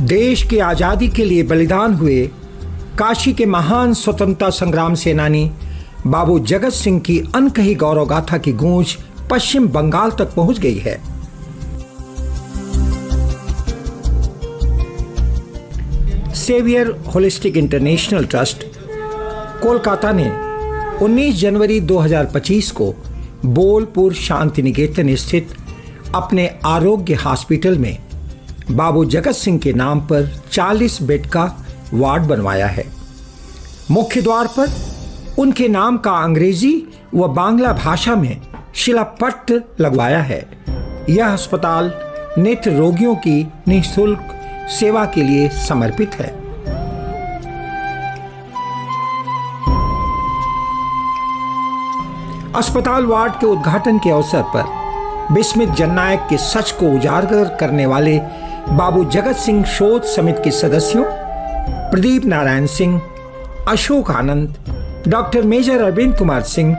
देश की आजादी के लिए बलिदान हुए काशी के महान स्वतंत्रता संग्राम सेनानी बाबू जगत सिंह की अनकही गौरव गाथा की गूंज पश्चिम बंगाल तक पहुंच गई है। Saviour holistic international trust Kolkata ने 19 जनवरी 2025 को बोलपुर शांति निकेतन स्थित अपने आरोग्य हॉस्पिटल में बाबू जगत सिंह के नाम पर 40 बेड का वार्ड बनवाया है। मुख्य द्वार पर उनके नाम का अंग्रेजी व बांग्ला भाषा में शिलापट्ट लगवाया है। यह अस्पताल नेत्र रोगियों की निःशुल्क सेवा के लिए समर्पित है। अस्पताल वार्ड के उद्घाटन के अवसर पर विस्मित जननायक के सच को उजागर करने वाले बाबू जगत सिंह शोध समिति के सदस्यों प्रदीप नारायण सिंह, अशोक आनंद, डॉक्टर मेजर अरविंद कुमार सिंह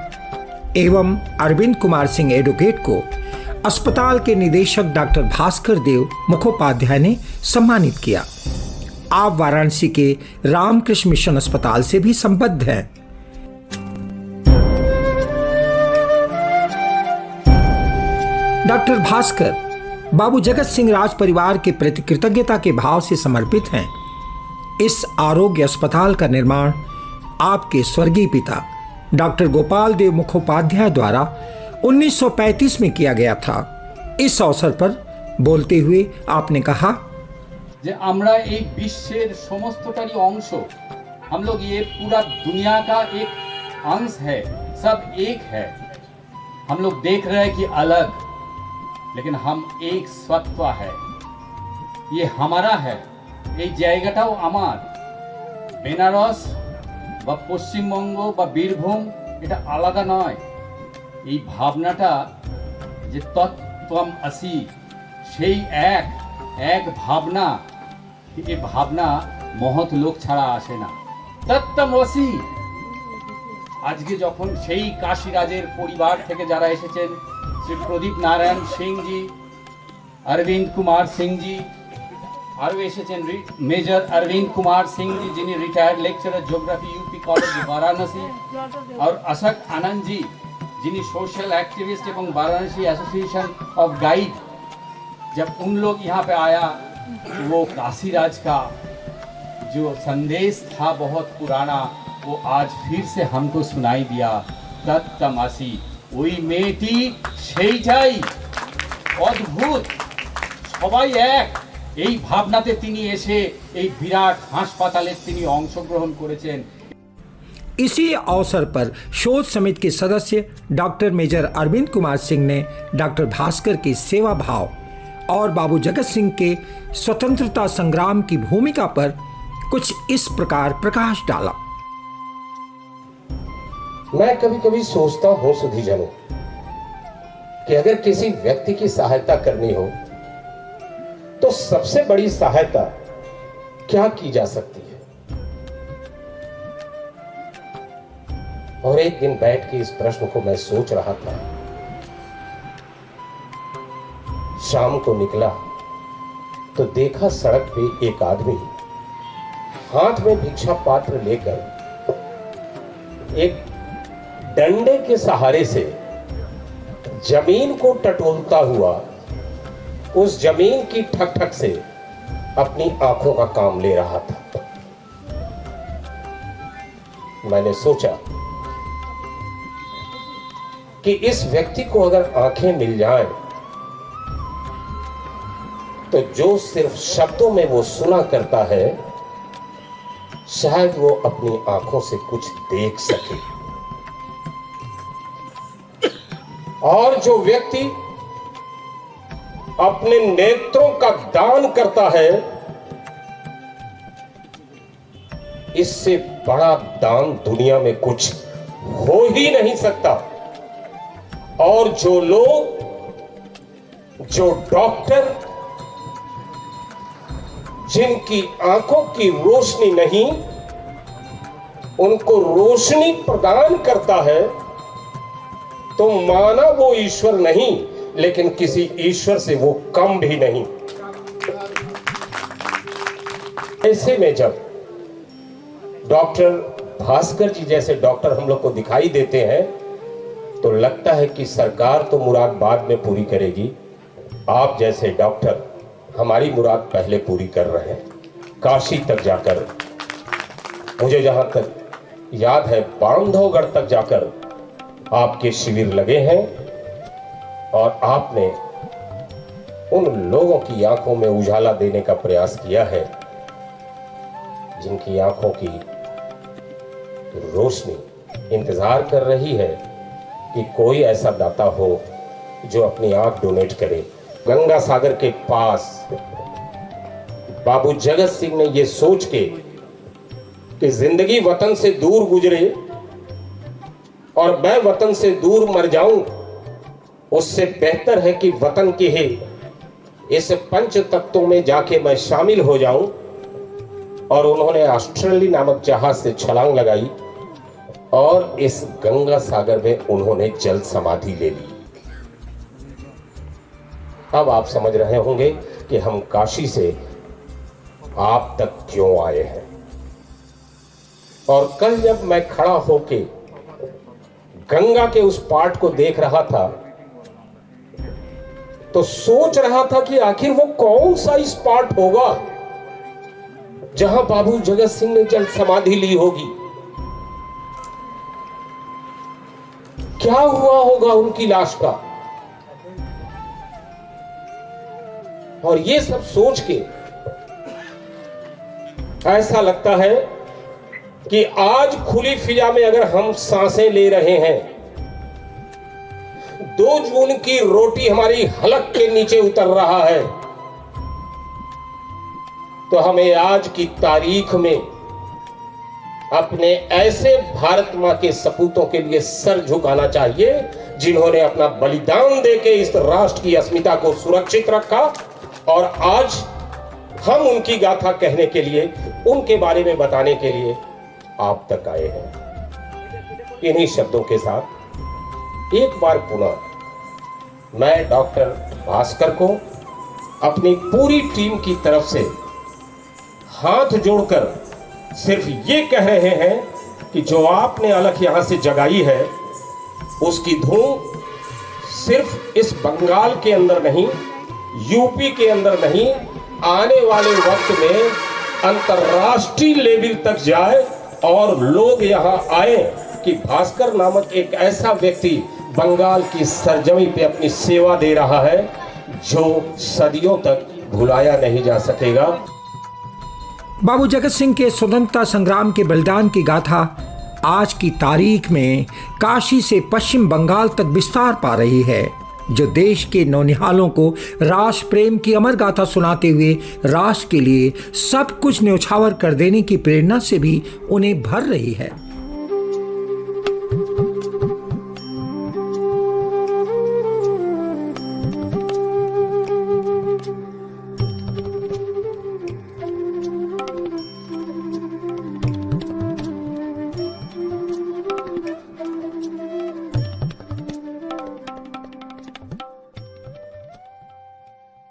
एवं अरविंद कुमार सिंह एडवोकेट को अस्पताल के निदेशक डॉक्टर भास्कर देव मुखोपाध्याय ने सम्मानित किया। आप वाराणसी के रामकृष्ण मिशन अस्पताल से भी संबद्ध हैं। डॉक्टर भास्कर बाबू जगत सिंह राज परिवार के प्रति कृतज्ञता के भाव से समर्पित हैं। इस आरोग्य अस्पताल का निर्माण आपके स्वर्गीय पिता डॉक्टर गोपाल देव मुखोपाध्याय द्वारा 1935 में किया गया था। इस अवसर पर बोलते हुए आपने कहा, যে আমরা এই বিশ্বের সমস্তটারই অংশ, हम लोग ये पूरा दुनिया का एक अंश है, सब एक है। हम लोग देख रहे हैं कि अलग, लेकिन हम एक सत्व है, ये हमारा है। এই জায়গাটাও আমার। বেনারস বা পশ্চিমবঙ্গ বা বীরভূম এটা আলাদা নয়। এই ভাবনাটা যে তত্ত্বম আসি, সেই এক ভাবনা, এই ভাবনা মহৎ লোক ছাড়া আসে না। তত্ত্বম আসি আজকে যখন সেই কাশীরাজের পরিবার থেকে যারা এসেছেন, শ্রী প্রদীপ নারায়ণ সিং জি, अरविंद कुमार सिंह जी, आरो एसेছেন मेजर अरविंद कुमार सिंह जी जिन्हें retired lecturer geography UP college Varanasi, और अशोक आनंद जी जिन्हें सोशल एक्टिविस्ट एवं वाराणसी एसोसिएशन ऑफ गाइड। जब उन लोग यहाँ पे आया वो काशीराज का जो संदेश था बहुत पुराना, वो आज फिर से हमको सुनाई दिया। तत्तमासी ওই মেয়েটি সেইটাই অদ্ভুত, সবাই এক, এই ভাবনাতে তিনি এসে এই বিরাট হাসপাতালে তিনি অংশগ্রহণ করেছেন। इसी अवसर पर शोध समिति के सदस्य डॉक्टर मेजर अरविंद कुमार सिंह ने डॉक्टर भास्कर के सेवा भाव और बाबू जगत सिंह के स्वतंत्रता संग्राम की भूमिका पर कुछ इस प्रकार प्रकाश डाला। मैं कभी कभी सोचता हूं सुधीजनों कि अगर किसी व्यक्ति की सहायता करनी हो तो सबसे बड़ी सहायता क्या की जा सकती है। और एक दिन बैठ के इस प्रश्न को मैं सोच रहा था। शाम को निकला तो देखा सड़क पे एक आदमी हाथ में भिक्षा पात्र लेकर एक डंडे के सहारे से जमीन को टटोलता हुआ उस जमीन की ठक ठक से अपनी आंखों का काम ले रहा था। मैंने सोचा कि इस व्यक्ति को अगर आंखें मिल जाएं तो जो सिर्फ शब्दों में वो सुना करता है, शायद वो अपनी आंखों से कुछ देख सके। और जो व्यक्ति अपने नेत्रों का दान करता है, इससे बड़ा दान दुनिया में कुछ हो ही नहीं सकता। और जो लोग, जो डॉक्टर जिनकी आंखों की रोशनी नहीं उनको रोशनी प्रदान करता है तो माना वो ईश्वर नहीं, लेकिन किसी ईश्वर से वो कम भी नहीं। ऐसे में जब डॉक्टर भास्कर जी जैसे डॉक्टर हम लोग को दिखाई देते हैं तो लगता है कि सरकार तो मुराद बाद में पूरी करेगी, आप जैसे डॉक्टर हमारी मुराद पहले पूरी कर रहे हैं। काशी तक जाकर, मुझे जहां तक याद है बांधवगढ़ तक जाकर आपके शिविर लगे हैं और आपने उन लोगों की आंखों में उजाला देने का प्रयास किया है जिनकी आंखों की रोशनी इंतजार कर रही है कि कोई ऐसा दाता हो जो अपनी आंख डोनेट करे। गंगा सागर के पास बाबू जगत सिंह ने यह सोच के कि जिंदगी वतन से दूर गुजरे और मैं वतन से दूर मर जाऊं, उससे बेहतर है कि वतन के ही इस पंच तत्वों में जाके मैं शामिल हो जाऊं। और उन्होंने ऑस्ट्रेलिया नामक जहाज से छलांग लगाई और इस गंगा सागर में उन्होंने जल समाधि ले ली। अब आप समझ रहे होंगे कि हम काशी से आप तक क्यों आए हैं। और कल जब मैं खड़ा होके गंगा के उस पार्ट को देख रहा था तो सोच रहा था कि आखिर वो कौन सा इस पार्ट होगा जहां बाबू जगत सिंह ने जल समाधि ली होगी। क्या हुआ होगा उनकी लाश का। और ये सब सोच के ऐसा लगता है कि आज खुली फिजा में अगर हम सांसें ले रहे हैं, 2 जून की रोटी हमारी हलक के नीचे उतर रहा है, तो हमें आज की तारीख में अपने ऐसे भारत मां के सपूतों के लिए सर झुकाना चाहिए जिन्होंने अपना बलिदान देके इस राष्ट्र की अस्मिता को सुरक्षित रखा। और आज हम उनकी गाथा कहने के लिए, उनके बारे में बताने के लिए आप तक आए हैं। इन्हीं शब्दों के साथ एक बार पुनः मैं डॉक्टर भास्कर को अपनी पूरी टीम की तरफ से हाथ जोड़कर सिर्फ ये कह रहे हैं कि जो आपने अलख यहां से जगाई है उसकी धूम सिर्फ इस बंगाल के अंदर नहीं, यूपी के अंदर नहीं, आने वाले वक्त में अंतर्राष्ट्रीय लेवल तक जाए और लोग यहां आए कि भास्कर नामक एक ऐसा व्यक्ति बंगाल की सरजमी पे अपनी सेवा दे रहा है जो सदियों तक भुलाया नहीं जा सकेगा। बाबू जगत सिंह के स्वतंत्रता संग्राम के बलिदान की गाथा आज की तारीख में काशी से पश्चिम बंगाल तक विस्तार पा रही है, जो देश के नौनिहालों को राष्ट्र प्रेम की अमर गाथा सुनाते हुए राष्ट्र के लिए सब कुछ न्यौछावर कर देने की प्रेरणा से भी उन्हें भर रही है।